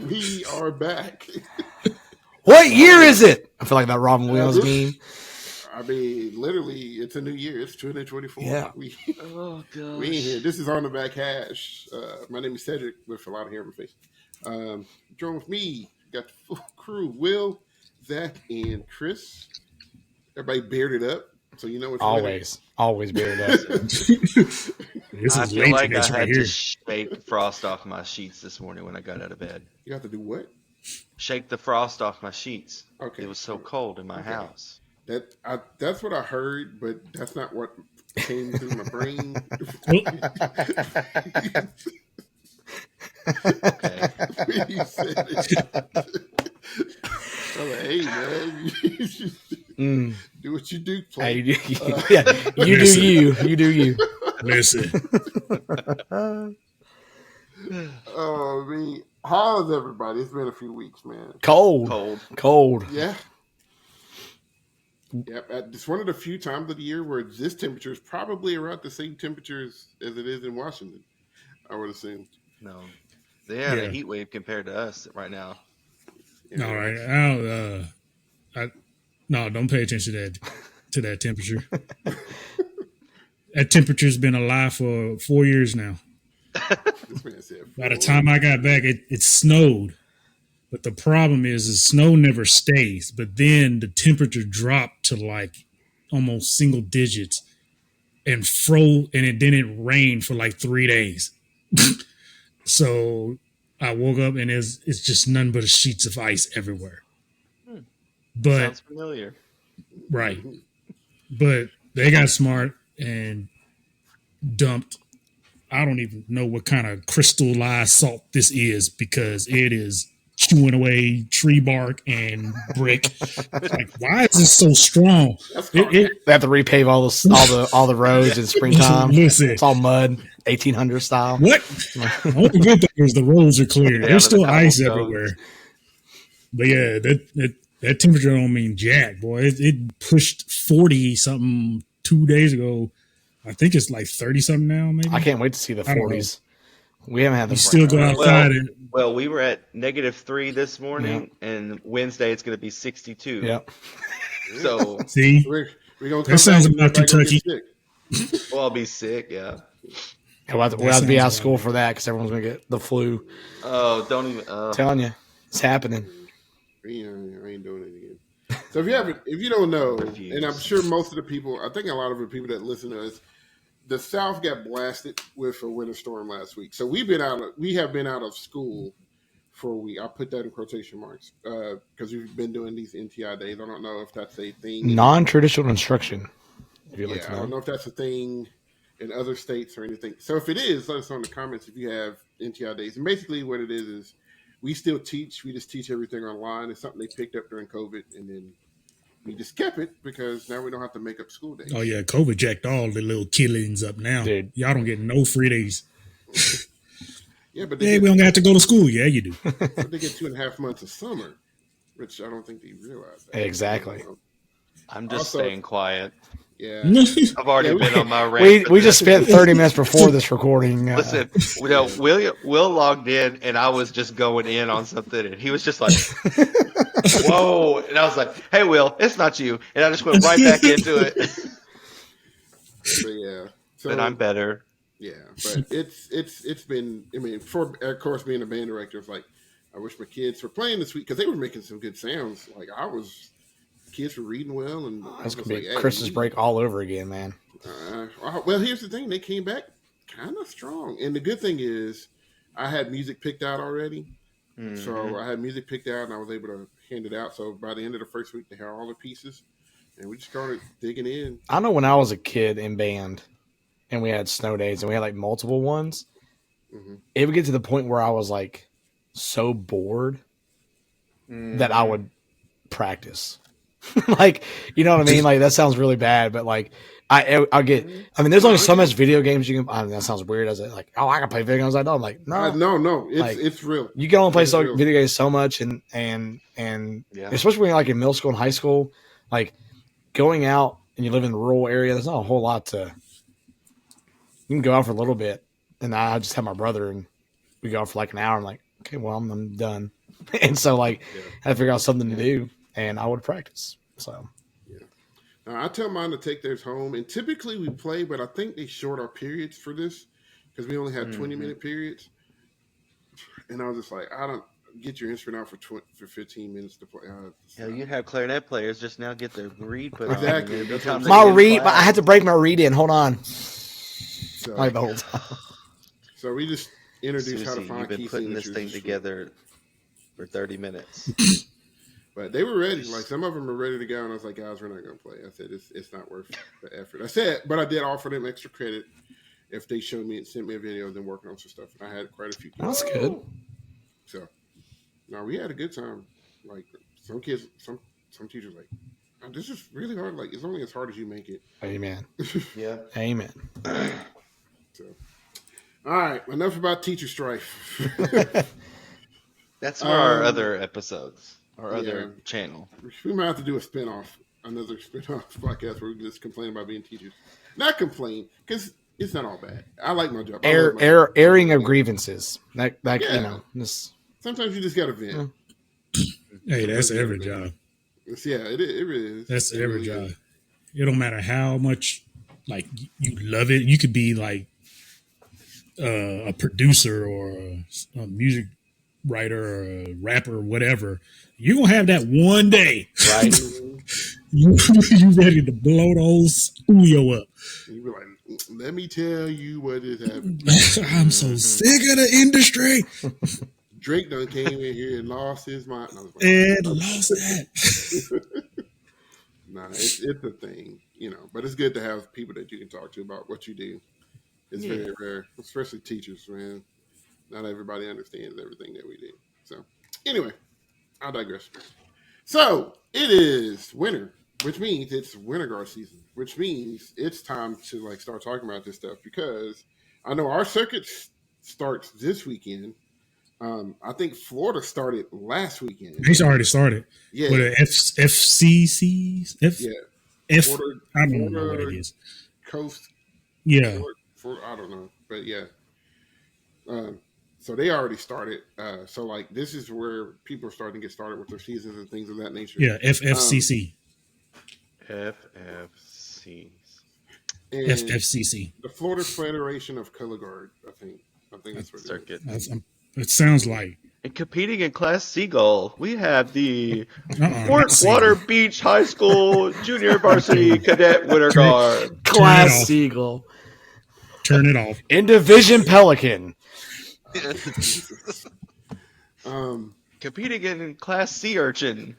We are back. What year is it? I feel like that Robin Williams game. I mean, literally, it's a new year. It's 2024. Yeah. Oh, gosh. We ain't here. This is On the Back Hash. My name is Cedric with a lot of hair on my face. Join with me. Got the full crew. Will, Zach, and Chris. Everybody bearded up. So you know what's always bearded up. I feel like I had to shake the frost off my sheets this morning when I got out of bed. You have to do what? Shake the frost off my sheets. Okay. It was so cold in my house. That's what I heard, but that's not what came through my brain. Okay. You said it. I'm like, hey, man. Do what you do. Hey, you do you. You do you. Listen. Oh, man. How's everybody? It's been a few weeks, man. Cold. Yeah. Yep. It's one of the few times of the year where this temperature is probably around the same temperatures as it is in Washington, I would assume. No. They have a heat wave compared to us right now. Yeah. All right. Don't pay attention to that temperature. That temperature's been alive for 4 years now. By the time I got back, it snowed. But the problem is the snow never stays. But then the temperature dropped to like almost single digits and froze, and then it rained for like 3 days. So I woke up and it's just none but sheets of ice everywhere. But sounds familiar. Right. But they got smart and dumped. I don't even know what kind of crystallized salt this is because it is chewing away tree bark and brick. Like, why is this so strong? They have to repave all the roads in springtime. Listen, it's all mud, 1800 style. What? The only good thing is the roads are clear. There's still ice everywhere. But yeah, that temperature don't mean jack, boy. It pushed 40 something 2 days ago. I think it's like 30 something now. Maybe I can't wait to see the 40s. We haven't had them. You still go outside Well, we were at -3 this morning, and Wednesday it's going to be 62. Yep. So see, we're gonna that sounds about Kentucky. Well, I'll be sick. Yeah. We'll have to be out of school for that because everyone's going to get the flu. Oh, don't even. I'm telling you, it's happening. I ain't doing it again. So if you don't know, and I'm sure most of the people, I think a lot of the people that listen to us, the South got blasted with a winter storm last week. So we have been out of school for a week. I'll put that in quotation marks because we've been doing these NTI days. I don't know if that's a thing. Non-traditional instruction. If you'd like to know. I don't know if that's a thing in other states or anything. So if it is, let us know in the comments if you have NTI days. And basically what it is we still teach. We just teach everything online. It's something they picked up during COVID, and then we just kept it because now we don't have to make up school days. Oh, yeah. COVID jacked all the little killings up now. Dude. Y'all don't get no free days. Yeah, but we don't have to go to school. Yeah, you do. But they get 2.5 months of summer, which I don't think they realize that. Exactly. I'm just staying quiet. Yeah. I've already been on my rant. We just spent 30 minutes before this recording. Listen, Will logged in, and I was just going in on something, and he was just like, whoa. And I was like, hey, Will, it's not you. And I just went right back into it. But yeah. So, but I'm better. Yeah. But it's been, I mean, of course, being a band director, it's like, I wish my kids were playing this week because they were making some good sounds. Like, kids were reading well, and that's gonna be Christmas break all over again, man. Well, here's the thing: they came back kind of strong, and the good thing is, I had music picked out already, so I had music picked out, and I was able to hand it out. So by the end of the first week, they had all the pieces, and we just started digging in. I know when I was a kid in band, and we had snow days, and we had like multiple ones. It would get to the point where I was like so bored that I would practice. Like, you know what I mean? Like, that sounds really bad, but like, I'll get. I mean, there's only so much video games you can. I mean, that sounds weird. As like, oh, I can play video games. I'm like, no, it's real. You can only play video games so much, and especially when you're like in middle school and high school, like going out and you live in a rural area. There's not a whole lot to. You can go out for a little bit, and I just have my brother, and we go out for like an hour. I'm like, okay, well, I'm done. And so, like, I had to figure out something to do, and I would practice. So, I tell mine to take theirs home, and typically we play, but I think they short our periods for this because we only had 20-minute periods. And I was just like, I don't get your instrument out for 15 minutes to play. You have clarinet players just now get their reed put exactly. on. My reed, I had to break my reed in. Hold on. So, like the whole time. So we just introduced Susie, how to find you've been key putting this signatures thing together for 30 minutes. But they were ready. Like some of them were ready to go, and I was like, guys, we're not going to play. I said, it's not worth the effort. I said, but I did offer them extra credit if they showed me and sent me a video of them working on some stuff. And I had quite a few kids. That's good. So, no, we had a good time. Like some kids, some teachers like, oh, this is really hard. Like it's only as hard as you make it. Amen. Yeah. Amen. So, all right, enough about teacher strife. That's for our other episodes, our other channel. We might have to do a spinoff, another spinoff podcast where we just complain about being teachers. Not complain, because it's not all bad. I like my job. Airing of grievances. That you know. Sometimes you just got to vent. Hey, that's every job. Yeah, it really is. That's every job. It don't matter how much like you love it. You could be like a producer or a music writer or a rapper or whatever. You're gonna have that one day, right? you ready to blow the whole studio up. You be like, let me tell you what is happening. I'm so sick of the industry. Drake done came in here and lost his mind. And lost that. Nah, it's a thing, you know. But it's good to have people that you can talk to about what you do. It's very rare, especially teachers, man. Not everybody understands everything that we do. So, anyway, I digress. So, it is winter, which means it's Winter Guard season, which means it's time to like start talking about this stuff because I know our circuit starts this weekend. I think Florida started last weekend. He's already started. Yeah. With FCCs? Florida, I don't know what it is. Coast. Yeah. I don't know. But yeah. So they already started. So like this is where people are starting to get started with their seasons and things of that nature. Yeah, FFCC. FFCs. FFCC. The Florida Federation of Color Guard, I think that's what circuit. It sounds like. And competing in Class Seagull, we have the Fort Water Beach High School Junior Varsity Cadet Winter Guard. Class Seagull. Turn it off. In Division Pelican. Competing in Class Sea Urchin.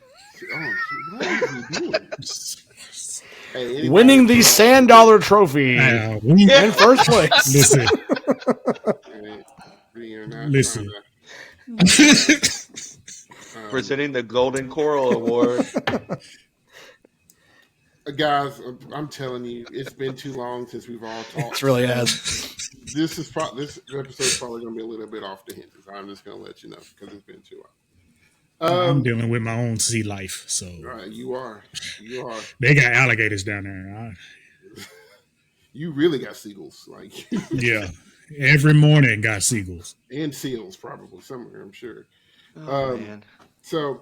What is he doing? Hey, winning the Sand Dollar Trophy in first place. Listen. Presenting the Golden Coral Award. Guys, I'm telling you, it's been too long since we've all talked. It really has. This episode's probably going to be a little bit off the hinges. I'm just going to let you know because it's been too long. I'm dealing with my own sea life, so. Right, you are. They got alligators down there. You really got seagulls, like. Yeah, every morning got seagulls and seals, probably somewhere. I'm sure. Man. So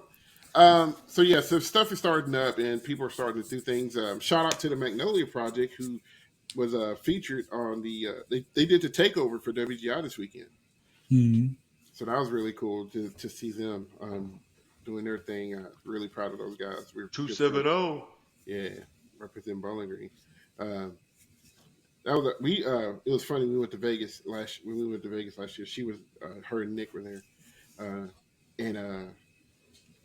stuff is starting up, and people are starting to do things. Shout out to the Magnolia Project, who was featured on the. They did the takeover for WGI this weekend. Mm-hmm. So that was really cool to see them doing their thing. Really proud of those guys. We're 270. Yeah, represent Bowling Green. It was funny. We went to Vegas last year. She was her and Nick were there, and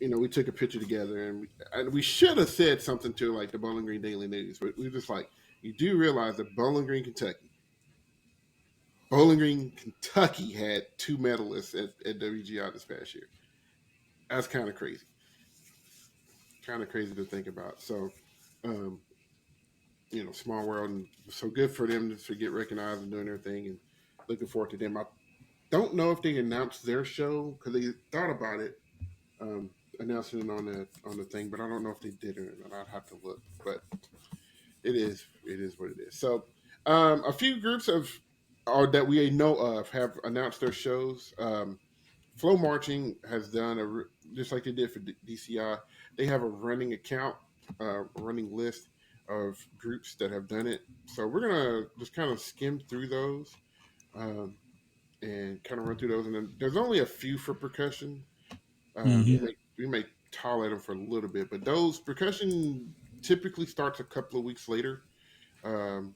we took a picture together, and we should have said something to like the Bowling Green Daily News, but we were just like, you do realize that Bowling Green, Kentucky had 2 medalists at WGI this past year. That's kind of crazy. Kind of crazy to think about. So, small world, and so good for them to get recognized and doing their thing, and looking forward to them. I don't know if they announced their show because they thought about it, announcing it on the thing, but I don't know if they did or not. I'd have to look, but it is what it is. So, a few groups that we know of have announced their shows. Flow Marching has done just like they did for DCI. They have a running account, running list of groups that have done it. So we're gonna just kind of skim through those um, and kind of run through those. And then there's only a few for percussion. Mm-hmm. We may tolerate them for a little bit, but those percussion typically starts a couple of weeks later. Um,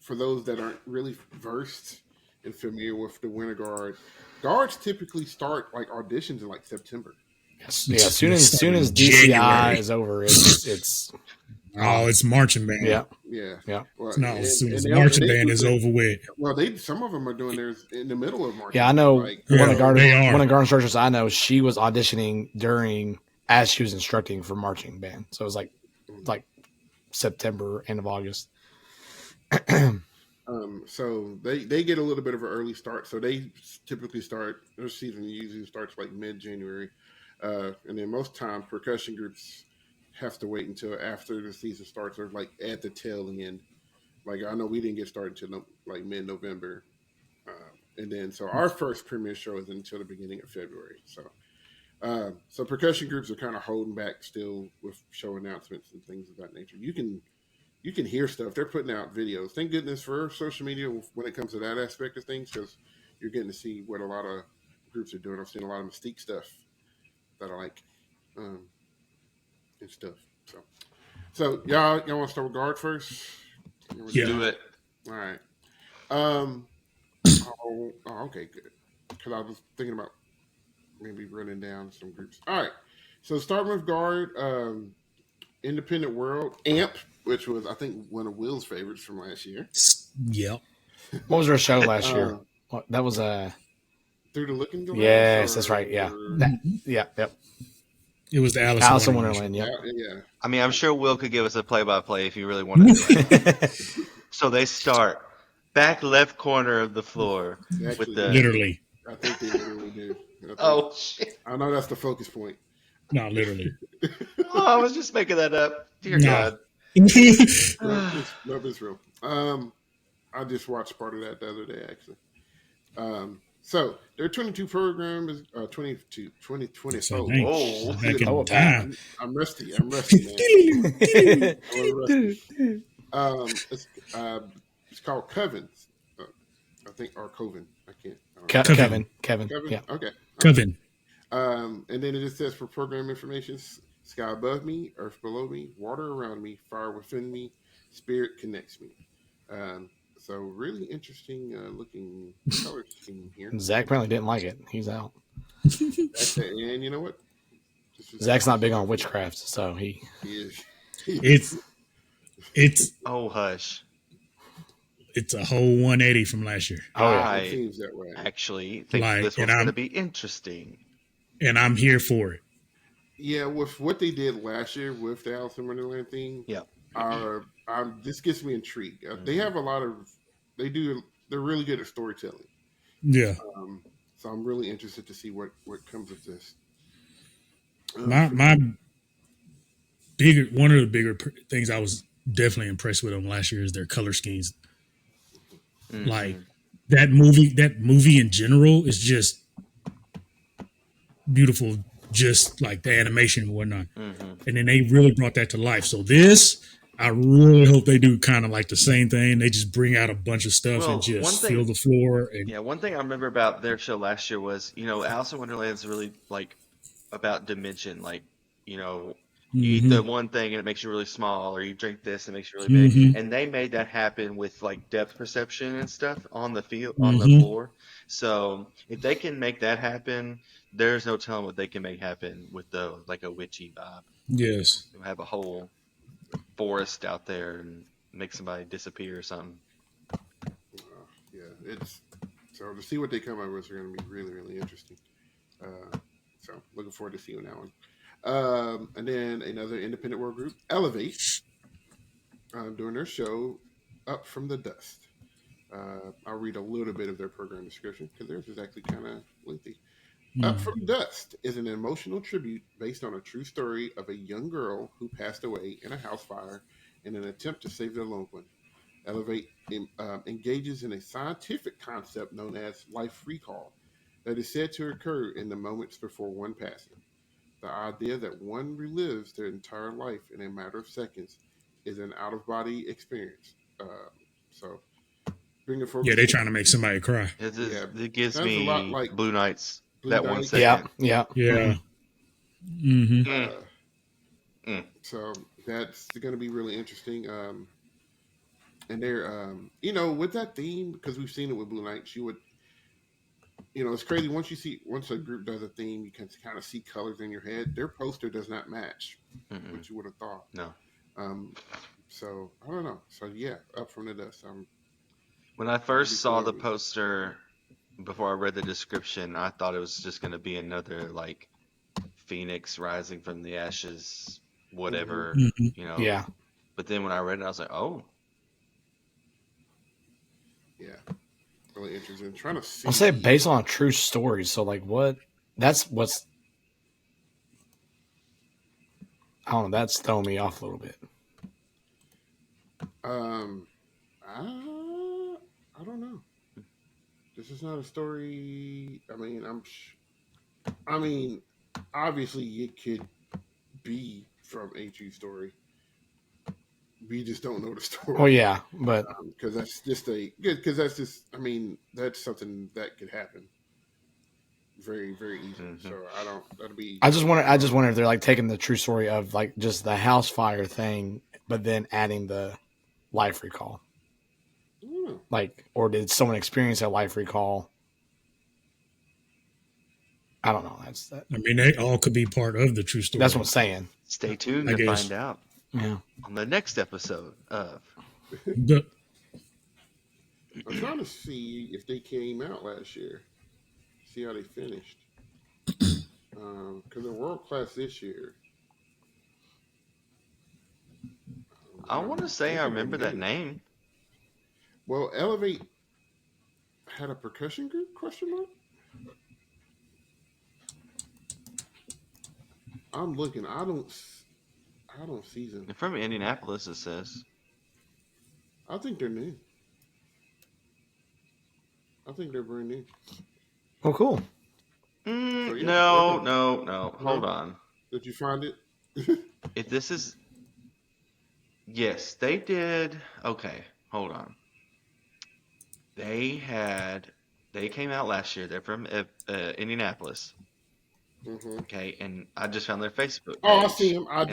for those that aren't really versed and familiar with the Winter Guard, guards typically start like auditions in like September. Yes. Yeah, soon as DCI is over, it's it's marching band. Yeah. Yeah. Well, no, as soon as the marching band is over with. Well, some of them are doing theirs in the middle of marching. Yeah, I know like, one of the guard instructors I know, she was auditioning as she was instructing for marching band. So it was like September, end of August. So they get a little bit of an early start. So they typically start, their season usually starts like mid-January. And then most times percussion groups have to wait until after the season starts or like at the tail end. Like I know we didn't get started until like mid-November. And then so our first premiere show is until the beginning of February. So percussion groups are kind of holding back still with show announcements and things of that nature. You can hear stuff. They're putting out videos. Thank goodness for social media when it comes to that aspect of things, because you're getting to see what a lot of groups are doing. I've seen a lot of Mystique stuff that I like and stuff. So y'all want to start with guard first? Yeah. Do it. All right. Okay, good. Because I was thinking about maybe running down some groups. All right. So starting with guard, Independent World, AMP, which was I think one of Will's favorites from last year. Yep. What was our show last year? That was Through the Looking Glass. Yes, that's right. Yeah. Yep. It was the Alice in Wonderland. Yeah. I mean, I'm sure Will could give us a play-by-play if you really wanted to. So they start back left corner of the floor with the literally. I think they literally do. Oh shit! I know that's the focus point. No, literally. Oh, I was just making that up. Dear God. Love is real. I just watched part of that the other day, actually. So their 22 program is 22, 2020. So, oh, time. I'm rusty, man. I'm rusty. It's called Covens. I think, or Coven. I can't. Kevin. Yeah. Okay. Coven. And then it just says for program information: sky above me, earth below me, water around me, fire within me, spirit connects me. So really interesting looking color scheme here. Zach apparently didn't like it. He's out. And you know what? Zach's not big on witchcraft, so he is. It's oh hush. It's a whole 180 from last year. Oh yeah. It seems that way. Actually think this one's going to be interesting. And I'm here for it. Yeah, with what they did last year with the Alice in Wonderland thing, this gets me intrigued. They have a lot of, they're really good at storytelling. Yeah. So I'm really interested to see what comes of this. My one of the bigger things I was definitely impressed with them last year is their color schemes. Mm-hmm. Like that movie in general is just beautiful, just like the animation and whatnot. Mm-hmm. And then they really brought that to life. So this, I really hope they do kind of like the same thing. They just bring out a bunch of stuff and just fill the floor. One thing I remember about their show last year was, Alice in Wonderland is really like about dimension. Like, you eat the one thing and it makes you really small, or you drink this and it makes you really big. And they made that happen with like depth perception and stuff on the field, on the floor. So if they can make that happen, there's no telling what they can make happen with like a witchy vibe. Yes. You'll have a whole forest out there and make somebody disappear or something. So to see what they come up with is going to be really, really interesting. So looking forward to seeing that one. And then another independent world group, Elevate, doing their show Up From the Dust. I'll read a little bit of their program description because theirs is actually kind of lengthy. Up From Dust is an emotional tribute based on a true story of a young girl who passed away in a house fire in an attempt to save their loved one. Elevate engages in a scientific concept known as life recall, that is said to occur in the moments before one passing. The idea that one relives their entire life in a matter of seconds is an out-of-body experience. So, bring it forward. Yeah, they're trying to make somebody cry. It gives Sounds a lot me like Blue Knights. Blue That Knight. 1 second. Yeah. So that's going to be really interesting. And they're, with that theme, because we've seen it with Blue Knights, you would, it's crazy. Once a group does a theme, you can kind of see colors in your head. Their poster does not match what you would have thought. No. So I don't know. So yeah, Up from the Dust. When I first saw the poster, before I read the description, I thought it was just going to be another like Phoenix rising from the ashes, whatever, Yeah. But then when I read it, I was like, oh. Yeah. Really interesting. Trying to see. I'll say based on a true story. So like what? That's what's. I don't know. That's throwing me off a little bit. I don't know. This is not a story. I mean, obviously it could be from a true story. We just don't know the story. Oh yeah, but because that's something that could happen very, very easily. So that'll be. I just wonder if they're like taking the true story of like just the house fire thing, but then adding the life recall. Like, or did someone experience a life recall? I don't know. That's that. I mean, they all could be part of the true story. That's what I'm saying. Stay tuned to find out. Yeah. On the next episode of. I'm trying to see if they came out last year. See how they finished. Because they're world class this year. I want to say I remember that name. Well, Elevate had a percussion group? Question mark. I'm looking. I don't see them. They're from Indianapolis, it says. I think they're new. I think they're brand new. Oh, cool. No. Hold on. Did you find it? If this is... Yes, they did... Okay, hold on. They came out last year. They're from Indianapolis. Mm-hmm. Okay, and I just found their Facebook page. Oh, I see them. I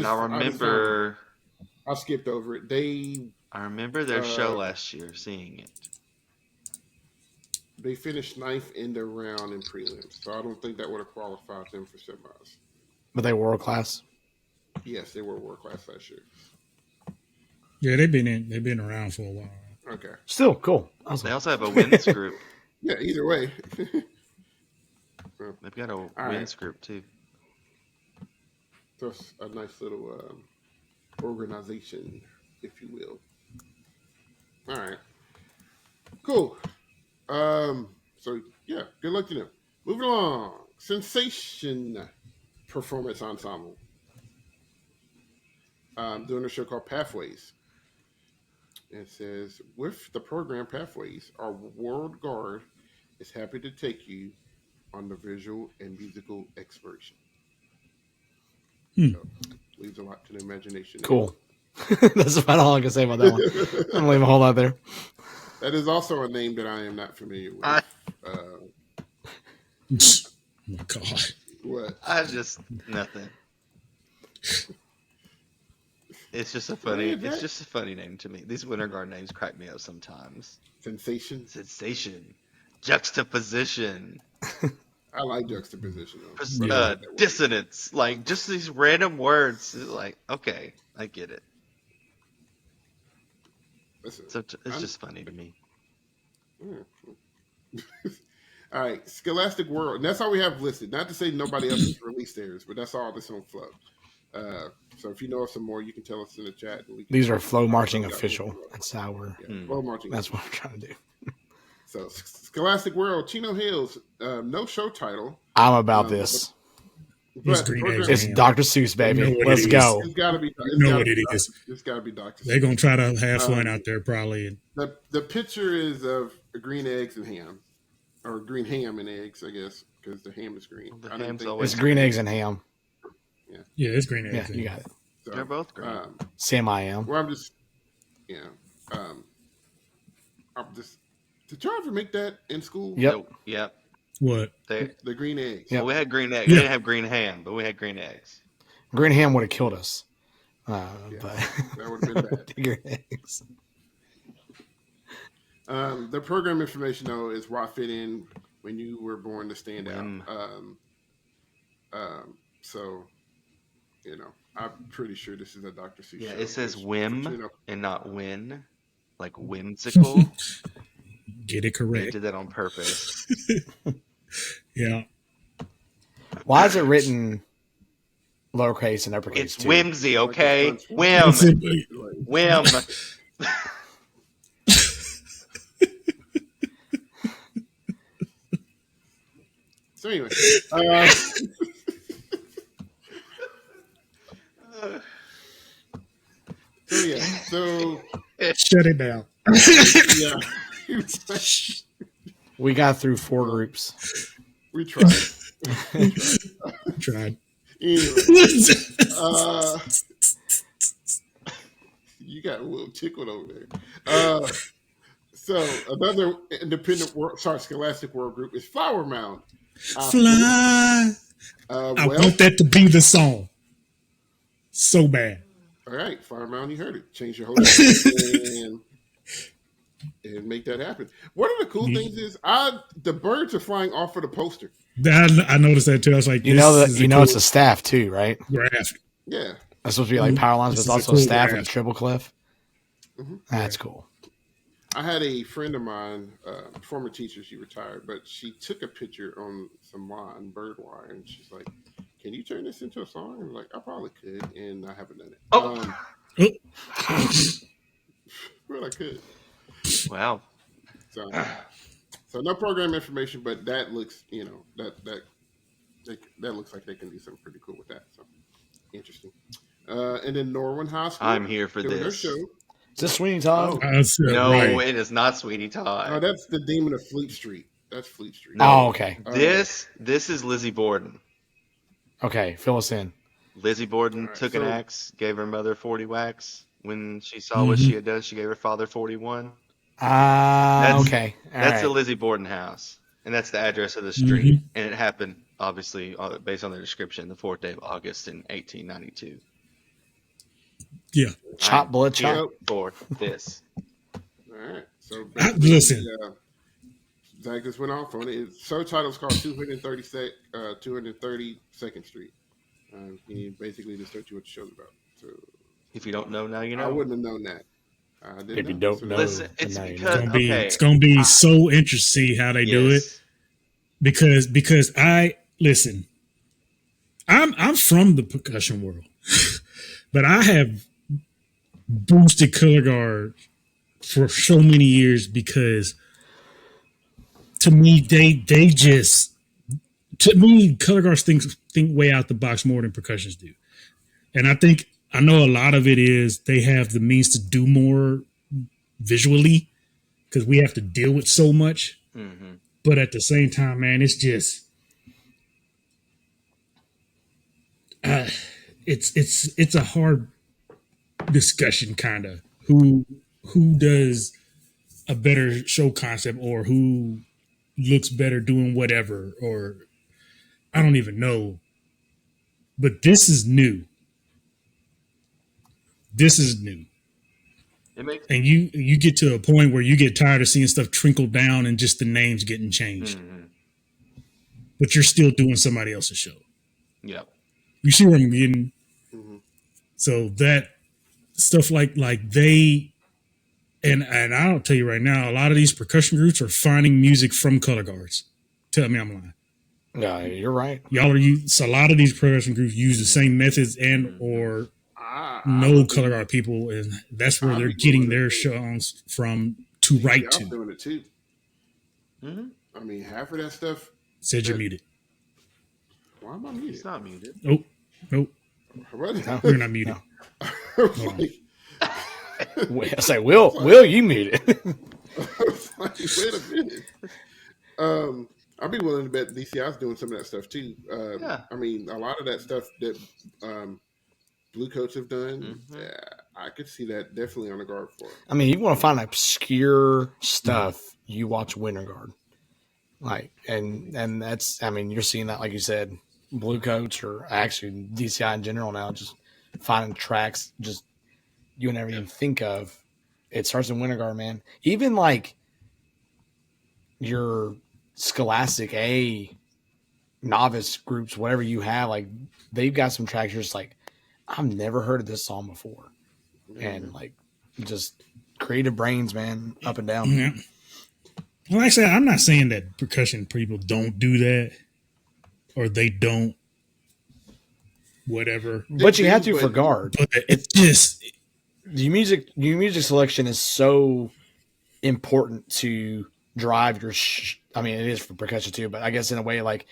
skipped over it. I remember their show last year, seeing it. They finished 9th in their round in prelims, so I don't think that would have qualified them for semis. But they were world class. Yes, they were world class last year. Yeah, they've been around for a while. Okay. Still cool. Awesome. They also have a wins group. Yeah, either way. They've got a wins group too. So it's a nice little organization, if you will. All right. Cool. So yeah, good luck to them. Moving along. Sensation Performance Ensemble. Doing a show called Pathways. It says, with the program Pathways, our World Guard is happy to take you on the visual and musical exploration. So, leaves a lot to the imagination. Cool. That's about all I can say about that one. I'm gonna leave a whole lot there. That is also a name that I am not familiar with. Oh my God. What? Nothing. It's just a funny name to me. These Winter Guard names crack me up sometimes. Sensation. Juxtaposition. I like juxtaposition. Dissonance. Like, just these random words. Like, okay, I get it. Listen, so it's just funny to me. All right, Scholastic World. And that's all we have listed. Not to say nobody else has released theirs, but that's all that's on Flow. So if you know of some more, you can tell us in the chat. These are Flow Marching official. That's how we're. Flow Marching. That's what I'm trying to do. So Scholastic World, Chino Hills, no show title. I'm about this. It's Dr. Seuss, baby. Let's go. It's got to be. It's got to be Dr. Seuss. They're gonna try to have fun out there, probably. The picture is of green eggs and ham. or green ham and eggs, I guess, because the ham is green. The ham's always It's green eggs and ham. Yeah, it's green eggs. Yeah, you got it. So, They're both green. Sam, I am. Well, I'm just, did y'all ever make that in school? Yep. Yep. What? The green eggs. Well, we had green eggs. Yeah. We didn't have green ham, but we had green eggs. Green ham would have killed us. But That would have been bad. green eggs. The program information, though, is why fit in when you were born to stand out. So, I'm pretty sure this is a Dr. C show. Yeah, it says whim but, and not win, like whimsical. Get it They correct. did that on purpose. Yeah. Why is it written lowercase and uppercase? It's too? whimsy, okay? Whim. Whim. So anyway, Shut it down. yeah, We got through 4 groups. we tried. Tried. Anyway, you got a little tickled over there. So another independent scholastic world group is Flower Mound. Fly. I want that to be the song. So bad. All right, Flower Mound, you heard it. Change your whole and make that happen. One of the cool things is the birds are flying off of the poster. I noticed that too. I was like, it's a staff too, right? Graphic. Yeah, That's supposed to be like power lines, but it's also a staff with a triple cliff. Mm-hmm. That's cool. I had a friend of mine, former teacher. She retired, but she took a picture on some wine, bird wine, and she's like, "Can you turn this into a song?" I'm like, "I probably could," and I haven't done it. But I could. Wow. So no program information, but that looks, that looks like they can do something pretty cool with that. So interesting. And then Norwin High School. I'm here for doing their this. show. Is this Sweeney Todd? No, right. it is not Sweetie Todd. Oh, that's the Demon of Fleet Street. That's Fleet Street. No. Oh, okay. This is Lizzie Borden. Okay, fill us in. Lizzie Borden Right, took an so- axe, gave her mother 40 whacks. When she saw what she had done, she gave her father 41. Okay. That's the Lizzie Borden house, and that's the address of the street. And it happened, obviously, based on the description, the 4th day of August in 1892. Yeah. Chop blood chop. Yep. For this. All right. So Listen. Zach just went off on it. Its subtitle's called 232nd Street. He basically just told you what the show's about. So If you don't know now, you know. I wouldn't have known that. I didn't If you know. don't So know, Listen, it's now you because know. It's gonna be so interesting to see how they do it. Because I listen, I'm from the percussion world, but I have boosted color guard for so many years because to me color guards think way out the box more than percussionists do, and I know a lot of it is they have the means to do more visually because we have to deal with so much. Mm-hmm. But at the same time, man, it's just it's a hard discussion, kind of who does a better show concept or who looks better doing whatever, or I don't even know. But this is new. This is new. And you get to a point where you get tired of seeing stuff trickle down and just the names getting changed. Mm-hmm. But you're still doing somebody else's show. Yep. You see what I'm getting? Mhm. So that stuff like they and I'll tell you right now, a lot of these percussion groups are finding music from color guards. Tell me I'm lying. No, you're right. Y'all are so a lot of these percussion groups use the same methods and or no color guard people, and that's where they're getting their songs from to write I'm to. doing it too. Mm-hmm. I mean, half of that stuff. Said you're muted. Why am I muted? It's not muted. Nope. What? You're not muted. Like, I say, Will you mute it? wait a minute. I'd be willing to bet DCI's doing some of that stuff too. Yeah. I mean, a lot of that stuff that Blue Coats have done, I could see that definitely on the guard floor. I mean, you want to find obscure stuff, you watch Winter Guard. Like, and that's, I mean, you're seeing that, like you said, Blue Coats or actually DCI in general now, just finding tracks just you would never even think of. It starts in Winter Guard, man. Even like your Scholastic A novice groups, whatever you have, like they've got some tracks you're just like, I've never heard of this song before. And like just creative brains, man, up and down. Yeah. Well, actually, I'm not saying that percussion people don't do that or they don't whatever. But you have to for guard. But it's just your music selection is so important to drive your I mean, it is for percussion too, but I guess in a way like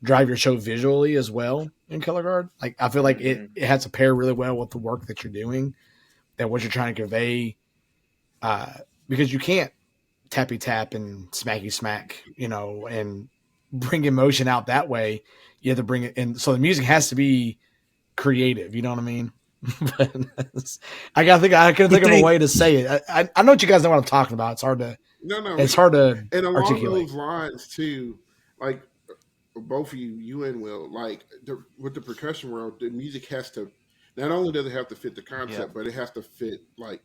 drive your show visually as well in color guard. Like I feel like it has to pair really well with the work that you're doing, that what you're trying to convey, because you can't tappy tap and smacky smack, you know, and bring emotion out that way. You have to bring it in. So the music has to be creative. You know what I mean? But I couldn't think of a way to say it. I know what you guys know what I'm talking about. It's hard to. No. It's hard to and along articulate. those lines too, like both of you and Will, like with the percussion world, the music has to. Not only does it have to fit the concept, but it has to fit like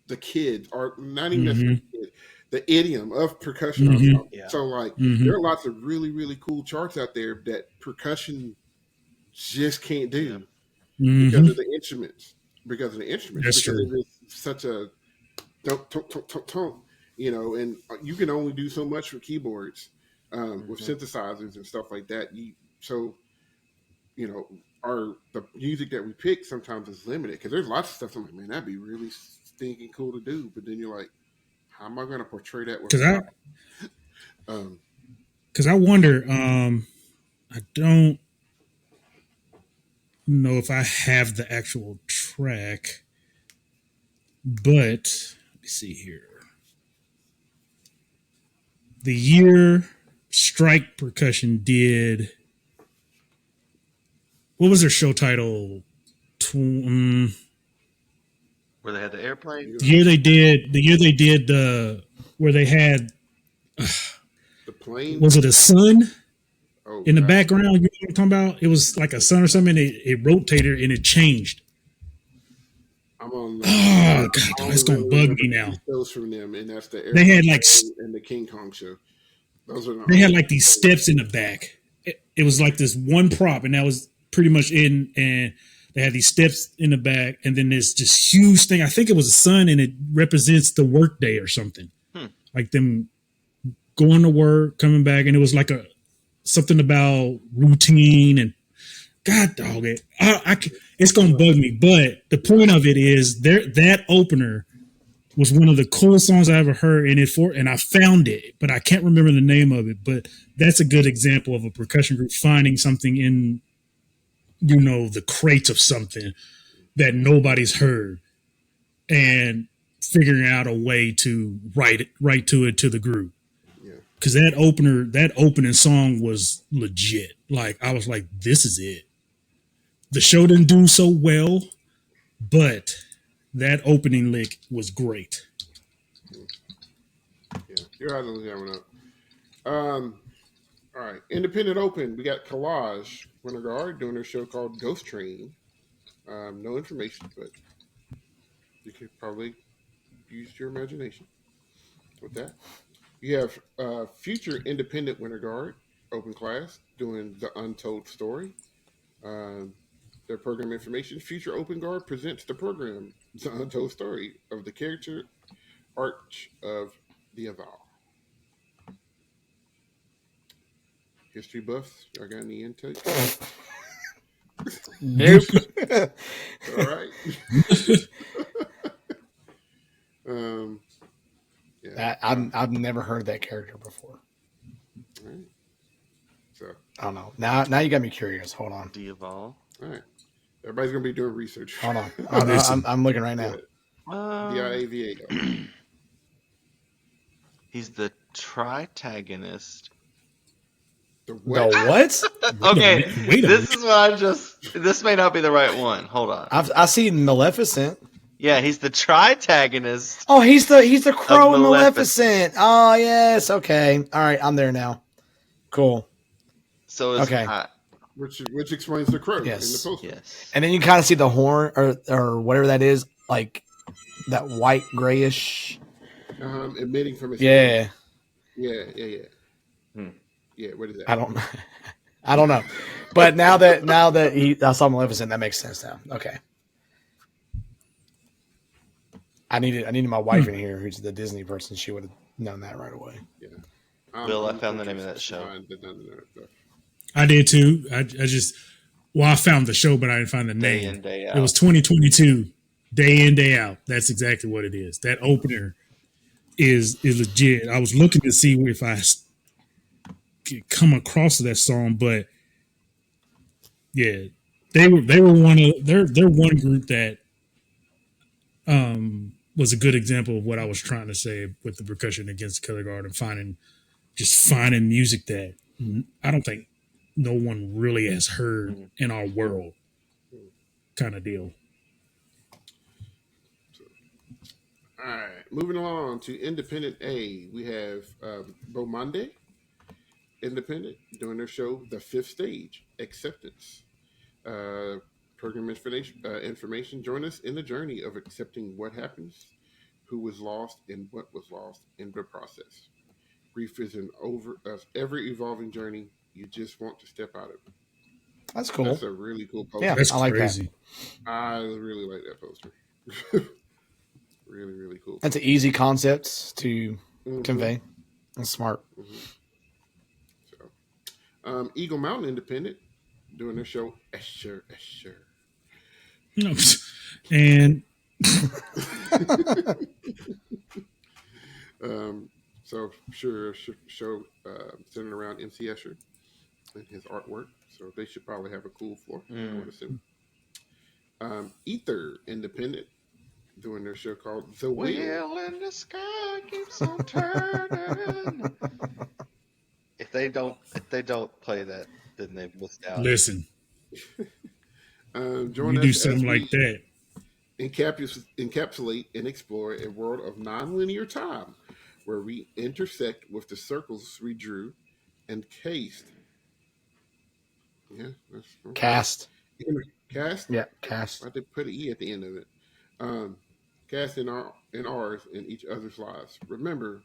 the kids, or not even necessarily the kids, the idiom of percussion. So like there are lots of really, really cool charts out there that percussion just can't do because of the instruments. That's because true. it is such a don't, you know, and you can only do so much with keyboards, with synthesizers and stuff like that. The music that we pick sometimes is limited because there's lots of stuff. I'm like, man, that'd be really stinking cool to do. But then you're like, how am I going to portray that? Because I wonder, I don't know if I have the actual track, but let me see here. The year Strike Percussion did, what was their show title? Where they had the airplane? The year they did where they had the plane. Was it a sun in the background? You know what I'm talking about? It was like a sun or something. It rotated and it changed. I'm on. Oh God, it's gonna bug me now. Shows from them, and that's the they had like and the King Kong show. They had like these steps in the back. It was like this one prop, and that was pretty much in. And they had these steps in the back, and then there's this huge thing. I think it was a sun, and it represents the work day or something. Like them going to work, coming back, and it was like something about routine and God dog it. It's gonna bug me, but the point of it is that opener was one of the coolest songs I ever heard, and I found it, but I can't remember the name of it. But that's a good example of a percussion group finding something in, you know, the crates of something that nobody's heard and figuring out a way to write to it to the group. Because that opening song was legit. Like, I was like, this is it. The show didn't do so well, but that opening lick was great. Yeah, you're having to look that one up. All right, Independent Open. We got Collage, Winter Guard, doing their show called Ghost Train. No information, but you could probably use your imagination with that. You have future Independent Winter Guard, Open Class, doing The Untold Story. Their program information: Future Open Guard presents the program, The Untold Story of the Character Arch of the Eval. History buffs, I got any intake? Nope. All right. Yeah. I've never heard that character before. All right. So I don't know. Now you got me curious. Hold on. The Eval. All right. Everybody's gonna be doing research. Hold on. I'm looking right now. DIAVA. He's the tritagonist. The The what? Okay, Wait a this is what this may not be the right one. Hold on. I see Maleficent. Yeah, he's the tritagonist. Oh, he's the crow in Maleficent. Maleficent. Oh, yes. Okay. All right. I'm there now. Cool. So it's Okay. which explains the crow Yes. in the poster. Yes. And then you kind of see the horn or whatever that is, like that white grayish. Emitting from his Yeah. hand. Yeah. Yeah, what is that? I don't know. But now that I saw Maleficent, that makes sense now. Okay. I needed my wife in here, who's the Disney person. She would have known that right away. Yeah. Bill, I found the name of that show. I did too. I found the show, but I didn't find the name. Day in, day out. It was 2022, day in, day out. That's exactly what it is. That opener is legit. I was looking to see if I could come across that song, but yeah, they're one group that was a good example of what I was trying to say with the percussion against Color Guard and finding music that I don't think no one really has heard in our world, kind of deal. All right, moving along to Independent A, we have Bomande Independent doing their show, The Fifth Stage, Acceptance. Program information. Join us in the journey of accepting what happens, who was lost, and what was lost in the process. Grief is every evolving journey. You just want to step out of it. That's cool. That's a really cool poster. Yeah, that's like crazy. That. I really like that poster. Really, really cool. That's an easy concept to convey. That's smart. So, Eagle Mountain Independent doing their show, Escher. No, and so sure show centered around MC Escher and his artwork. So they should probably have a cool floor, I would assume. Ether Independent doing their show called The Wheel. Wheel in the sky keeps on turning. If they don't play that, then they've missed out. listen, Join you us do as something we like that. encapsulate and explore a world of nonlinear time where we intersect with the circles we drew and cased. Yeah, that's Cast. Cast? Yeah, cast. I did put an E at the end of it. Cast in ours in each other's lives. Remember,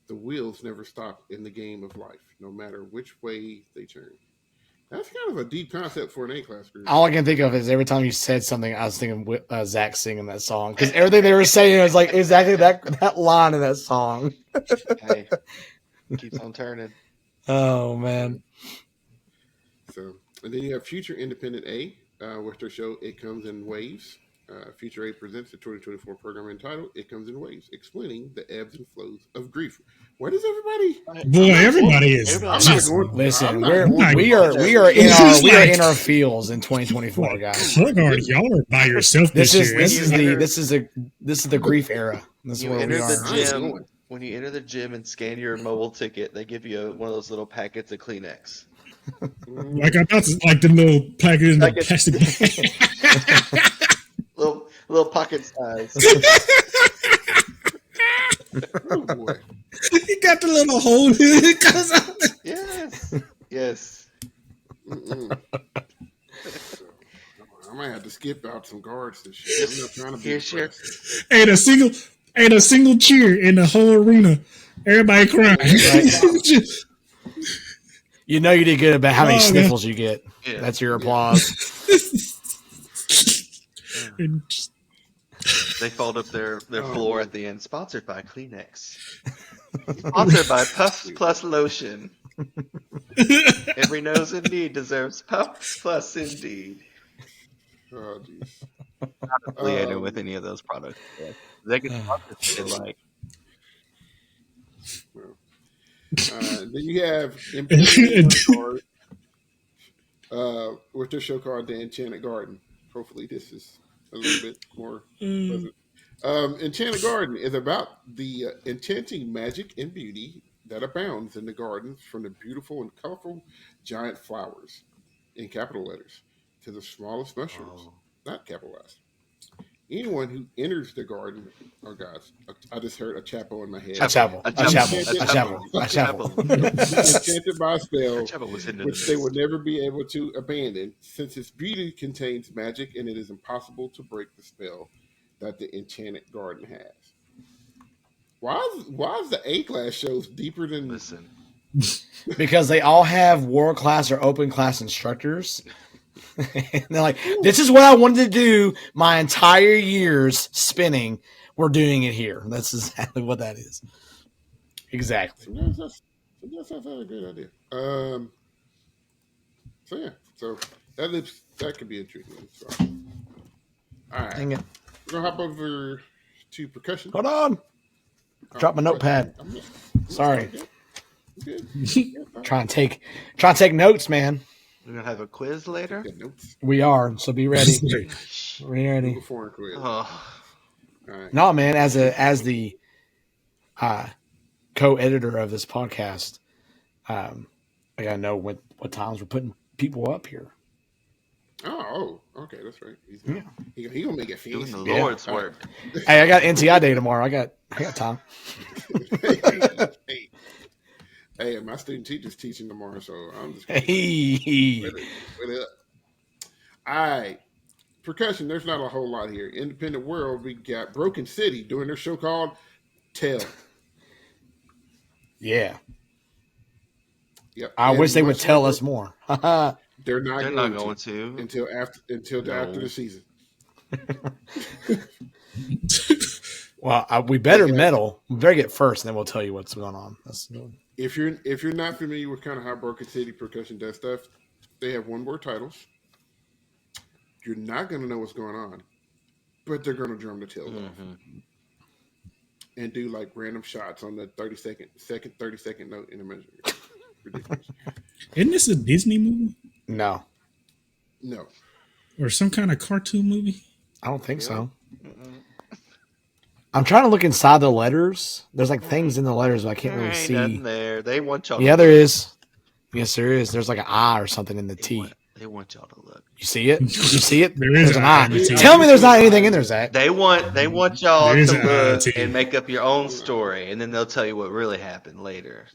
the wheels never stop in the game of life, no matter which way they turn. That's kind of a deep concept for an A-class group. All I can think of is every time you said something, I was thinking Zach singing that song. Because everything they were saying was like exactly that line in that song. Hey, keeps on turning. Oh, man. So, and then you have Future Independent A, with their show It Comes in Waves. Future A presents the 2024 program entitled It Comes in Waves, explaining the ebbs and flows of grief. What is everybody? Boy, everybody is. Listen, we are in our fields in 2024, guys. Guard, y'all are by yourself this year. This is the grief era. This is You where enter we are. the gym. When you enter the gym and scan your mobile ticket, they give you one of those little packets of Kleenex. Like the little packet in the plastic bag. little pocket size. Oh boy! You got the little hole in it. Yes. I might have to skip out some guards this year. I'm not trying to be depressed. Ain't a single cheer in the whole arena. Everybody crying. Right. You know you did good about how many sniffles you get. Yeah. That's your applause. They fold up their floor at the end. Sponsored by Kleenex. Sponsored by Puff Plus Lotion. Every nose in need deserves Puff Plus Indeed. Oh jeez. Not affiliated with any of those products. Yeah. They can sponsor if they like. Then you have Imperial Guard, with their show called The Enchanted Garden. Hopefully this is a little bit more pleasant. Enchanted Garden is about the enchanting magic and beauty that abounds in the gardens, from the beautiful and colorful giant flowers in capital letters to the smallest mushrooms, not capitalized. Anyone who enters the garden, oh gosh, I just heard a chapo in my head. A chapel. Be enchanted by a spell was hidden in which the they mist. will never be able to abandon, since its beauty contains magic and it is impossible to break the spell that the enchanted garden has. Why is the A class shows deeper than? Listen, because they all have world class or open class instructors. And they're like, this is what I wanted to do my entire years spinning. We're doing it here. That's exactly what that is. Exactly. Sometimes that's a good idea. So that could be intriguing. So. All right. Dang it. We're gonna hop over to percussion. Hold on. Drop my notepad. Sorry. Trying to take notes, man. we're gonna have a quiz later. We are, so be ready. Be ready. Oh, Right. No, man. As the co-editor of this podcast, I gotta know what times we're putting people up here. Oh, okay, that's right. He gonna make it fancy. doing the Lord's work. Hey, I got NTI day tomorrow. I got time. Hey, my student teacher's teaching tomorrow, so I'm just gonna Hey. wait up. All right. Percussion, there's not a whole lot here. Independent World, we got Broken City doing their show called Tell. Yeah. Yep. I wish they would tell us more. They're not going to until after the season. Well, we better meddle. We better get first, and then we'll tell you what's going on. That's good. If you're not familiar with kind of how Broken City Percussion does stuff, they have one-word titles. You're not going to know what's going on, but they're going to drum the tails off and do like random shots on the 30-second note in a measure. Ridiculous. Isn't this a Disney movie? No, or some kind of cartoon movie? I don't think so. I'm trying to look inside the letters. There's like things in the letters, but I can't really see. There, they want y'all. Yeah, there is. Yes, there is. There's like an I or something in the T. They want y'all to look. You see it? You see it? There's an I. Tell me there's not anything in there, Zach. They want y'all There's to look an and make up your own story, and then they'll tell you what really happened later.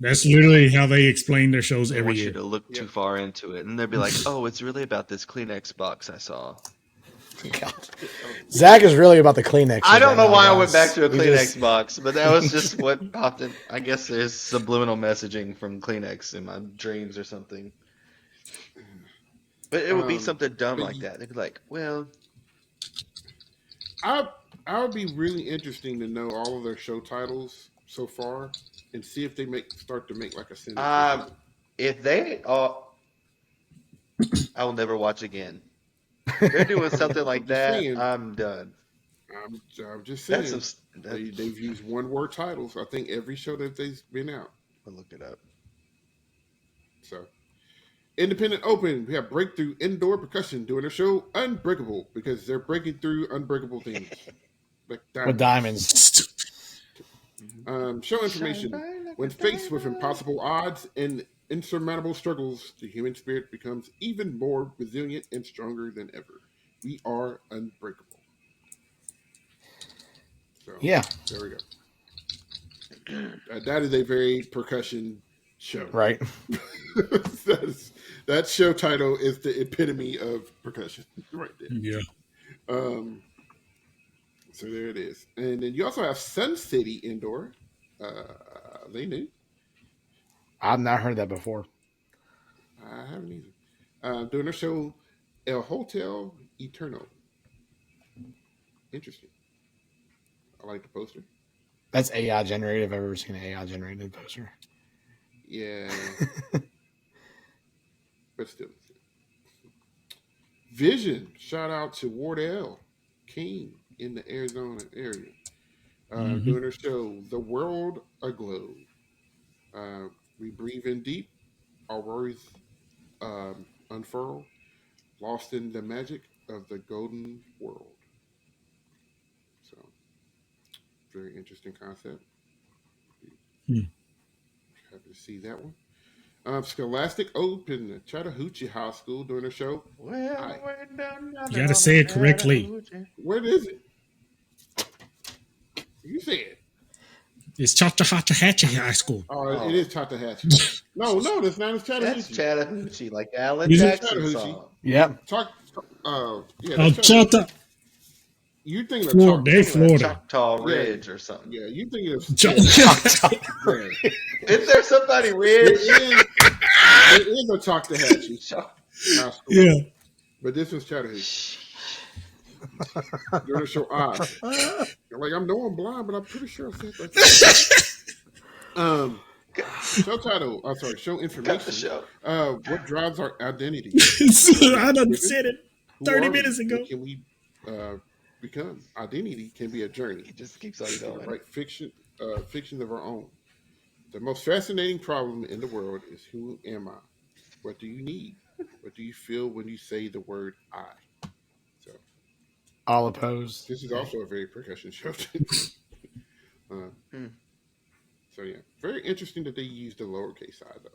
That's literally how they explain their shows They every want year. you to look too far into it, and they'll be like, "Oh, it's really about this Kleenex box I saw." God. Zach is really about the Kleenex. I don't know why I guys. went back to a He Kleenex just- box, but that was just what popped in. I guess there's subliminal messaging from Kleenex in my dreams or something. But it would be something dumb like that. They'd be like, "Well, I would be really interesting to know all of their show titles so far and see if they start to make like a sentence. if they I will never watch again." If they're doing something like that, saying. I'm done. I'm just saying. That's They've used one-word titles. I think every show that they've been out. I'll look it up. So, Independent Open, we have Breakthrough Indoor Percussion doing their show Unbreakable because they're breaking through unbreakable things. Like with diamonds. Show information. When faced with impossible odds and insurmountable struggles, the human spirit becomes even more resilient and stronger than ever. We are unbreakable. So, Yeah. there we go. That is a very percussion show. Right. That show title is the epitome of percussion right there. Yeah. So there it is. And then you also have Sun City Indoor. They knew. I've not heard that before. I haven't either. Doing their show El Hotel Eterno. Interesting. I like the poster. That's AI generated. If I've ever seen an AI generated poster. Yeah. But still. Vision. Shout out to Wardell King in the Arizona area. Doing their show The World Aglow. We breathe in deep. Our worries unfurl. Lost in the magic of the golden world. So, very interesting concept. happy to see that one. Scholastic opened the Chattahoochee High School during the show. Well, You got to say it correctly. Where is it? You say it. It's Chattahoochee High School. Oh, it is Chattahoochee. No, that's not. It's Chattahoochee. That's Chattahoochee, like Alan Is it Jackson song. Yep. Chattahoochee. You think of Florida. Choctaw Ridge or something. Yeah, you think of Choctaw. Isn't there somebody Ridge? It is a Chattahoochee. Yeah. But this was Chattahoochee. During the show, like I know I'm blind, but I'm pretty sure I said that. Show title. I'm sorry. Show information. Cut the show. What drives our identity? I done said it 30 minutes ago. What can we become? Identity can be a journey. He just keeps on going. Right? Fictions of our own. The most fascinating problem in the world is who am I? What do you need? What do you feel when you say the word I? So, all opposed. This is also a very percussion show. So yeah, very interesting that they used the lowercase I though.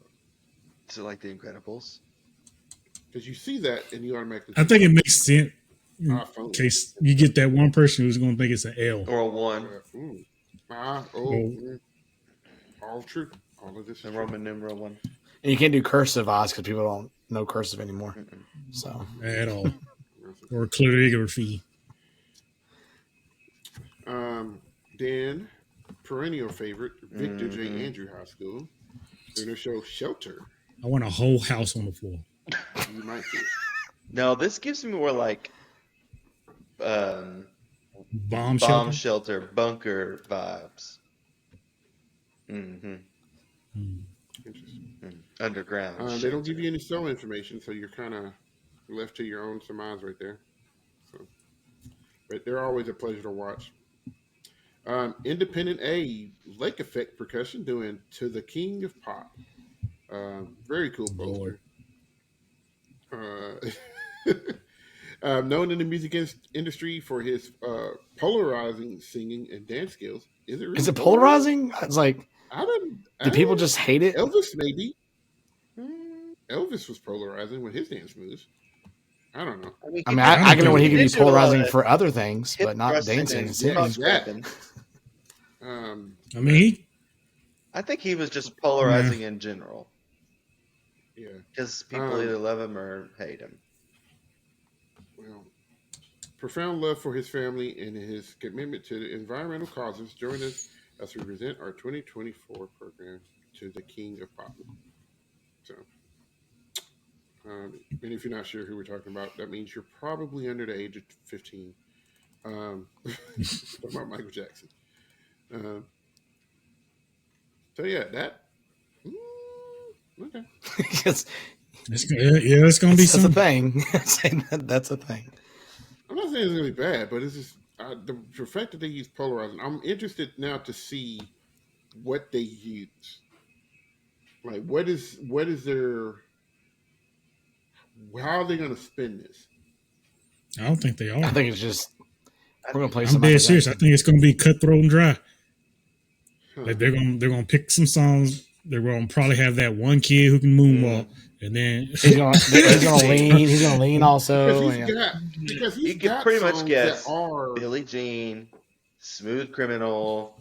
So like The Incredibles. Because you see that and you automatically. I think it makes sense in case you get that one person who's going to think it's an L or a 1. All true. All of this. The Roman numeral 1. And you can't do cursive Oz because people don't know cursive anymore. So at all. Or calligraphy. Then perennial favorite Victor J. Andrew High School. They're going to show Shelter. I want a whole house on the floor. You might see. No, this gives me more like bomb shelter, bunker vibes. Interesting. Underground. They don't give you any show information, so you're kind of left to your own surmise right there. So, but they're always a pleasure to watch. Independent A, Lake Effect Percussion doing To the King of Pop. Very cool poster. Known in the music industry for his polarizing singing and dance skills. Is it really polarizing? It's like, do people just hate it? Elvis, maybe. Elvis was polarizing with his dance moves. I don't know. I can know what he could be polarizing for other things, but not dancing and singing. I think he was just polarizing in general. Yeah. Because people either love him or hate him. Well, profound love for his family and his commitment to the environmental causes. Join us as we present our 2024 program To the King of Pop. So, and if you're not sure who we're talking about, that means you're probably under the age of 15. Talking about Michael Jackson. So yeah, that. Okay. It's gonna be something. That's a thing. That's a thing. I'm not saying it's gonna be bad, but it's just the fact that they use polarizing. I'm interested now to see what they use. Like, what is their? How are they gonna spin this? I don't think they are. I think it's just we're gonna play. I'm dead serious. I think it's gonna be cutthroat and dry. Like they're gonna pick some songs. They're gonna probably have that one kid who can moonwalk, and then he's gonna lean. He's gonna lean also. Because you can pretty much guess Billie Jean, Smooth Criminal.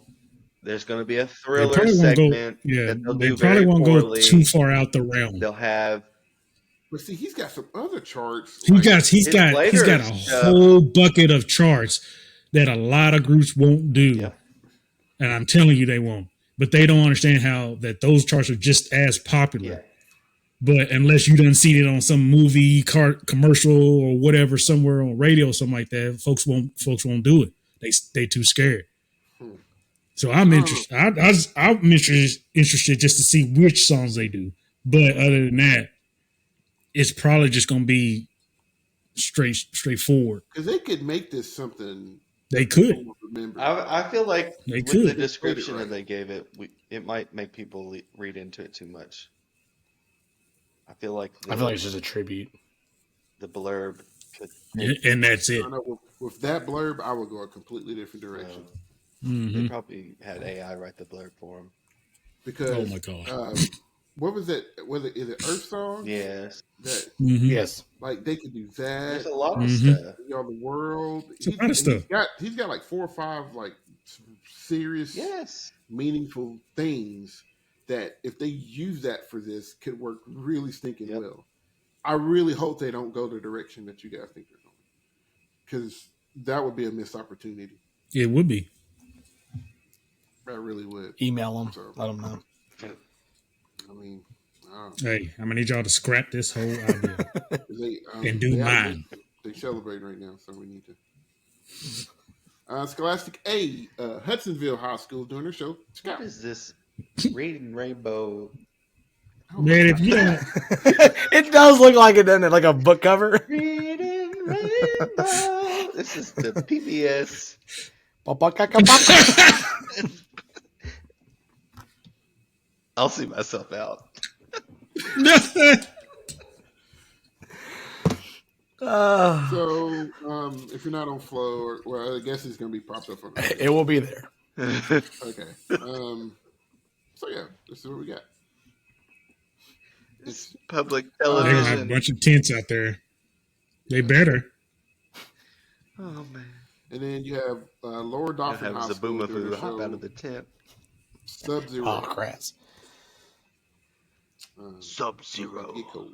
There's going to be a thriller segment. They probably won't go too far out the realm. They'll have. But see, he's got some other charts. He's got a whole bucket of charts that a lot of groups won't do, and I'm telling you, they won't. But they don't understand how that those charts are just as popular. Yeah. But unless you done seen it on some movie, commercial, or whatever, somewhere on radio or something like that, folks won't do it. They too scared. So I'm interested. I'm interested just to see which songs they do. But other than that, it's probably just going to be straightforward. Because they could make this something. They could. I feel like with the description that they gave it, it might make people read into it too much. I feel like it's just a tribute. The blurb could, and that's it. With that blurb, I would go a completely different direction. They probably had AI write the blurb for them. because Oh my god. What was it? Is it Earth Song? Yes. That Yes. like they could do that. There's a lot of stuff. Y'all the world. It's a lot of stuff. He's got like 4 or 5 like serious, meaningful things that if they use that for this could work really stinking well. I really hope they don't go the direction that you guys think they're going, because that would be a missed opportunity. It would be. I really would. Email them. Let them know. I mean, hey, I'm gonna need y'all to scrap this whole idea and do mine. They celebrate right now, so we need to. Scholastic A, Hudsonville High School doing their show. What is this? Reading Rainbow. Man, if you don't, it does look like it, doesn't it? Like a book cover. Reading Rainbow. This is the PBS. I'll see myself out. So, if you're not on Flow, well, I guess it's going to be popped up on there. It will be there. Okay. So, yeah, this is what we got. It's public they're gonna have a television. bunch of tents out there. They better. Oh, man. And then you have Lower Dauphin High School doing Zaboomafoo the hop show out of the tent. Sub-Zero. Oh, crap. Sub-Zero. Get cold.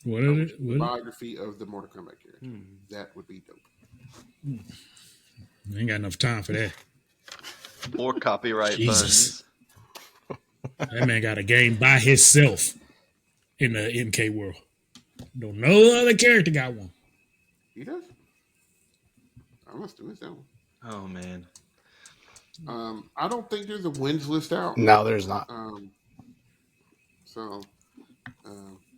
What is it? What? Biography of the Mortal Kombat character. That would be dope. I ain't got enough time for that. More copyright Jesus. funds. That man got a game by himself in the MK world. No other character got one. He does? I must do his own. Oh, man. I don't think there's a wins list out. No, there's not. So,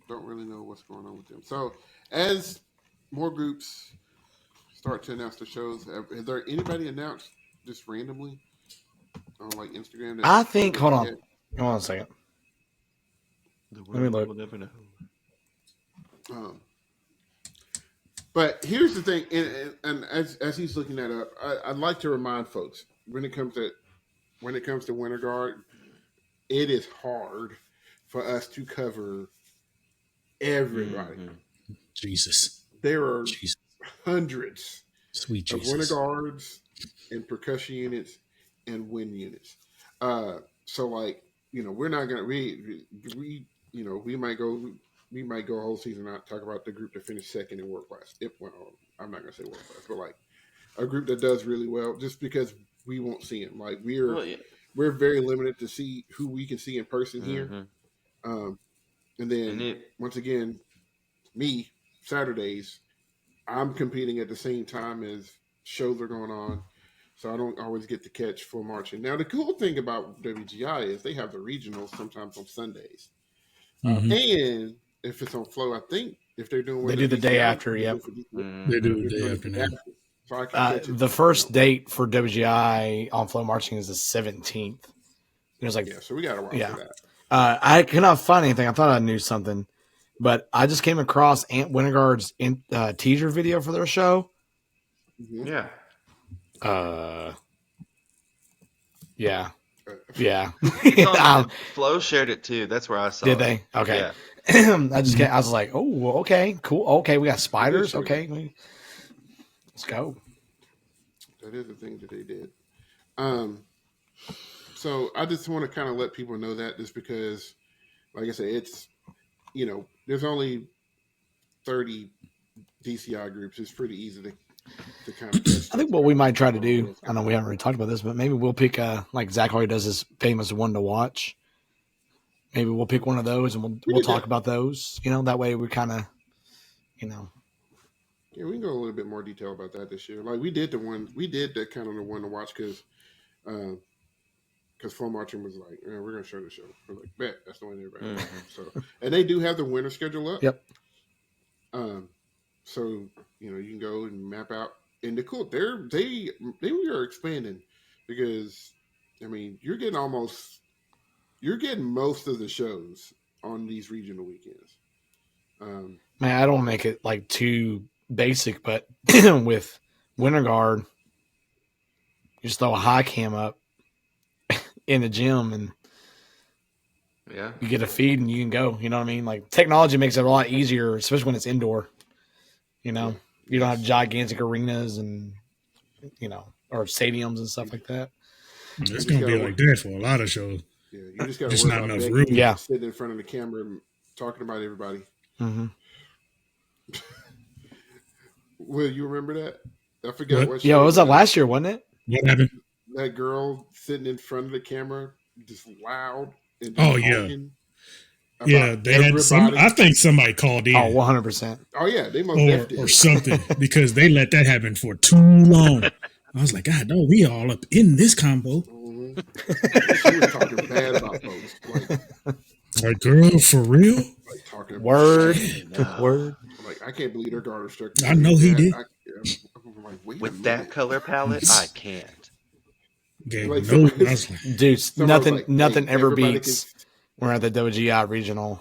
don't really know what's going on with them. So, as more groups start to announce their shows, has there anybody announced just randomly on like Instagram? I think. Hold on. Hold on a second. Let me look. We'll never know. But here's the thing, and as he's looking that up, I'd like to remind folks when it comes to Winter Guard, it is hard for us to cover everybody. Jesus. There are hundreds Sweet of Jesus. Winter Guards and percussion units and wind units. So like, we're not gonna we might go a whole season not talk about the group that finished second in world class. I'm not gonna say world class, but like a group that does really well, just because we won't see them. Like we're very limited to see who we can see in person here. And then once again, me Saturdays, I'm competing at the same time as shows are going on, so I don't always get to catch full marching. Now the cool thing about WGI is they have the regionals sometimes on Sundays, and if it's on Flow, I think if they're doing They do the day after. Yep. They do the day after now. So I can catch it. The first date for WGI on Flow Marching is the 17th. It was like, so we got to watch for that. I cannot find anything. I thought I knew something, but I just came across Winter Guard's teaser video for their show. Yeah. Yeah. Flo shared it too. That's where I saw Did it. they? Okay. Yeah. I was like, oh, okay, cool. Okay, we got spiders. Okay, let's go. That is the thing that they did. So I just want to kind of let people know that, just because, like I said, it's, there's only 30 DCI groups. It's pretty easy to kind of catch. I think what we might try to do, I know we haven't really talked about this, but maybe we'll pick, like Zach already does his famous one to watch. Maybe we'll pick one of those and we'll talk about those. That way we kind of, Yeah, we can go a little bit more detail about that this year. Like we did the kind of the one to watch because Full Marching was like, we're going to show the show. We're like, bet, that's the one everybody. So, and they do have the winter schedule up. Yep. So, you can go and map out. And the cool, they are expanding because, you're getting most of the shows on these regional weekends. Man, I don't make it like too basic, but with Winter Guard, you just throw a high cam up in the gym and Yeah. you get a feed and you can go. You know what I mean? Like technology makes it a lot easier, especially when it's indoor. You know, you don't have gigantic arenas and or stadiums and stuff like that. It's gonna be like that for a lot of shows. Yeah, you just got to There's worry not about enough Becky room. Yeah. sitting in front of the camera and talking about everybody. Mm-hmm. Will you remember that? I forgot what. Yeah, it was that last year, wasn't it? What happened? That girl sitting in front of the camera, just loud. And Oh yeah, yeah. They had some. I think somebody called in. Oh, 100%. Oh yeah, they must or something because they let that happen for too long. I was like, God, no, we all up in this combo. Mm-hmm. She was talking bad about folks. Like, girl, for real? Like talking word. Word. Like, I can't believe their daughter struck. I know he did. I'm like, wait with that color palette, I can't. Okay, like, no, I was like, dude, nothing, like, nothing ever everybody beats. We're at the WGI regional,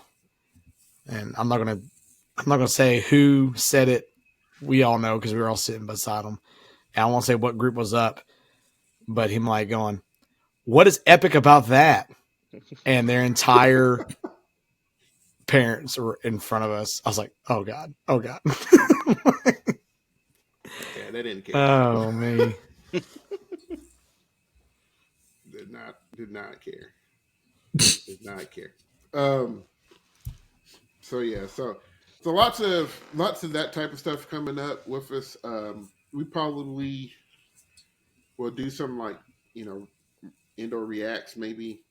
and I'm not gonna say who said it. We all know because we were all sitting beside him. And I won't say what group was up, but him like going, "What is epic about that?" And their entire parents were in front of us. I was like, "Oh God, oh God." Yeah, they didn't care. Oh me. Did not care. Did not care. So yeah, so lots of that type of stuff coming up with us. We probably will do some like indoor reacts maybe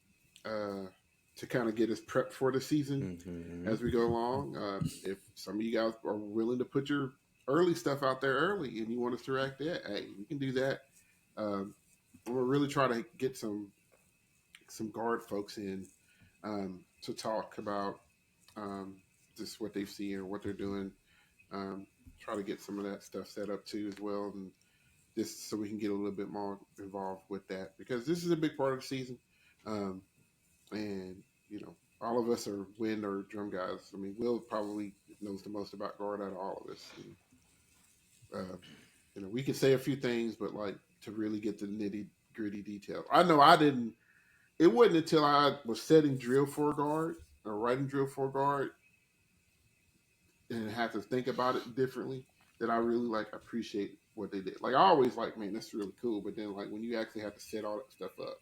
to kind of get us prepped for the season as we go along. If some of you guys are willing to put your early stuff out there early and you want us to react to that, hey, we can do that. We'll really try to get some guard folks in to talk about just what they've seen or what they're doing. Try to get some of that stuff set up too as well, and just so we can get a little bit more involved with that because this is a big part of the season. And all of us are wind or drum guys. I mean, Will probably knows the most about guard out of all of us. And, we can say a few things, but like to really get the nitty gritty detail. I know I didn't. It wasn't until I was setting drill for guard or writing drill for guard and had to think about it differently that I really appreciate what they did. Like I always man, that's really cool. But then when you actually have to set all that stuff up,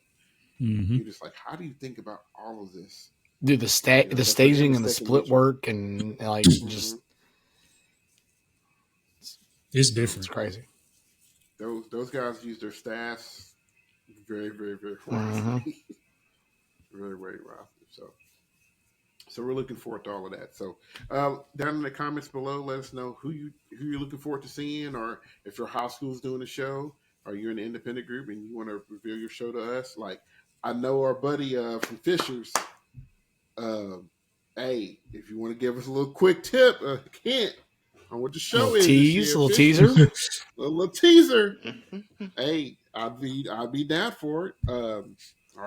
you're just like, how do you think about all of this? Dude, the staging and the split work and just it's different. It's crazy. Those guys use their staffs very, very, very wisely. Very, very wisely. So we're looking forward to all of that. So down in the comments below, let us know who you're looking forward to seeing, or if your high school's doing a show, or you're in an independent group and you want to reveal your show to us. Like I know our buddy from Fishers. Hey, if you want to give us a little quick tip, hint on what the show is, little teaser, little teaser. Hey, I'd be down for it. Or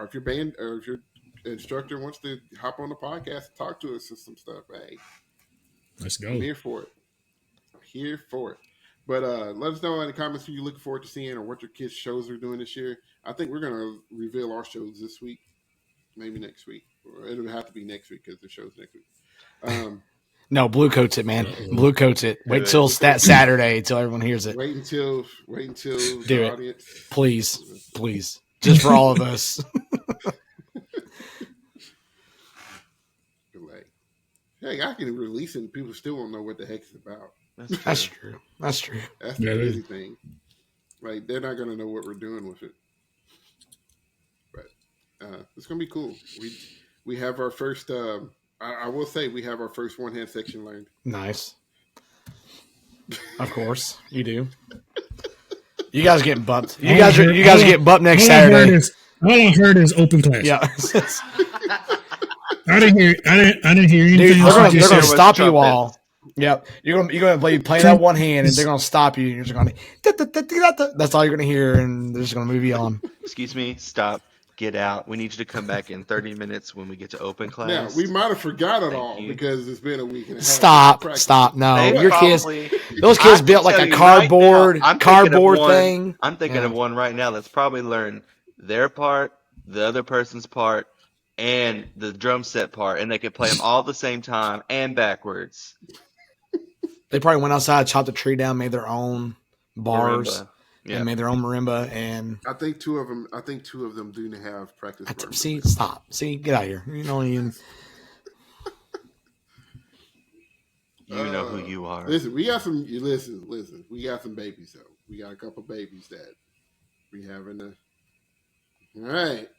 if your band or if your instructor wants to hop on the podcast and talk to us or some stuff, hey, let's go. I'm here for it. But let us know in the comments who you're looking forward to seeing or what your kids' shows are doing this year. I think we're going to reveal our shows this week, maybe next week. Or it'll have to be next week because the show's next week. No, blue coats it, man. Blue coats it. Wait till Saturday till everyone hears it. Wait until do the it, audience. Please, just for all of us. Hey, I can release it and people still won't know what the heck it's about. That's true. That's the crazy thing. Like they're not gonna know what we're doing with it. But it's gonna be cool. We have our first. I will say we have our first one-hand section learned. Nice. Of course, you do. You guys are getting bumped. You guys are getting bumped next Saturday. All I heard is open class. Yeah. I didn't hear anything. Dude, they're gonna stop you all. Yep, you're gonna play that one hand, and they're gonna stop you. And you're just going. That's all you're gonna hear, and they're just gonna move you on. Excuse me. Stop. Get out. We need you to come back in 30 minutes when we get to open class. Now, we might have forgot it all because it's been a week and a half. Stop. No, your kids. Those kids built like a cardboard thing. thing. I'm thinking of one right now that's probably learned their part, the other person's part, and the drum set part, and they could play them all at the same time and backwards. They probably went outside, chopped a tree down, made their own bars, Marimba. Yeah. and made their own marimba. And I think two of them do have practice. See, stop. See, get out of here. You know, you know who you are. Listen, we got some. Listen. We got some babies though. We got a couple babies that we having to. All right,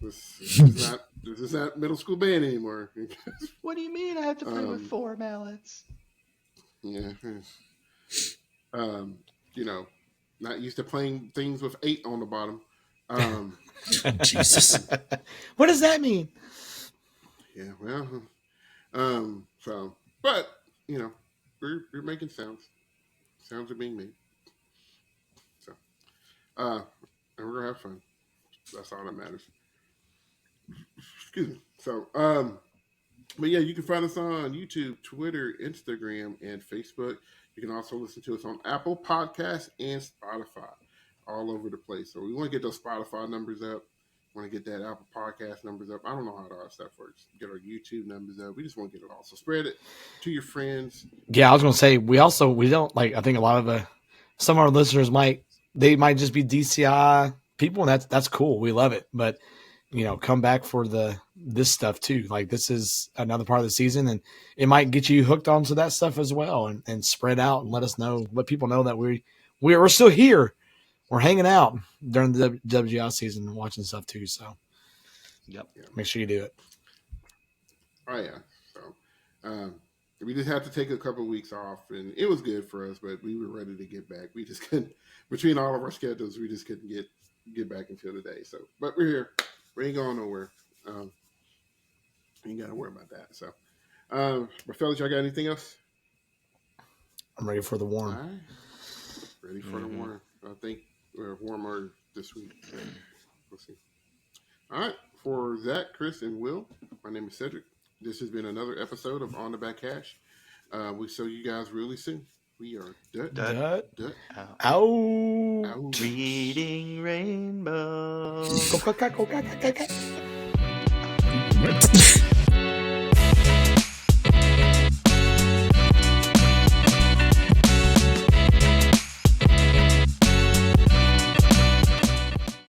this is not middle school band anymore. What do you mean? I have to play with 4 mallets? Yeah. Not used to playing things with 8 on the bottom. Jesus. What does that mean? Yeah, well, but we're making sounds. Sounds are being made. So, and we're gonna have fun. That's all that matters. Excuse me. So, but yeah, you can find us on YouTube, Twitter, Instagram, and Facebook. You can also listen to us on Apple Podcasts and Spotify, all over the place. So we want to get those Spotify numbers up. Want to get that Apple Podcast numbers up. I don't know how all that stuff works. Get our YouTube numbers up. We just want to get it all. So spread it to your friends. Yeah, I was going to say, we don't like, I think a lot of some of our listeners might just be DCI people, and that's cool. We love it. But, come back for this stuff too. Like, this is another part of the season, and it might get you hooked onto that stuff as well, and spread out and let people know that we're still here. We're hanging out during the WGI season and watching stuff too. So, yep, make sure you do it. Oh yeah. So, we just had to take a couple of weeks off, and it was good for us. But we were ready to get back. We just couldn't, between all of our schedules, we just couldn't get back until today. So, but we're here. We ain't going nowhere. Ain't got to worry about that. So, but fellas, y'all got anything else? I'm ready for the warm. All right. Ready for the warm. I think we're warmer this week. So we'll see. All right. For Zach, Chris, and Will, my name is Cedric. This has been another episode of On the Back Cash. We'll show you guys really soon. We are out. Reading Rainbow. Go.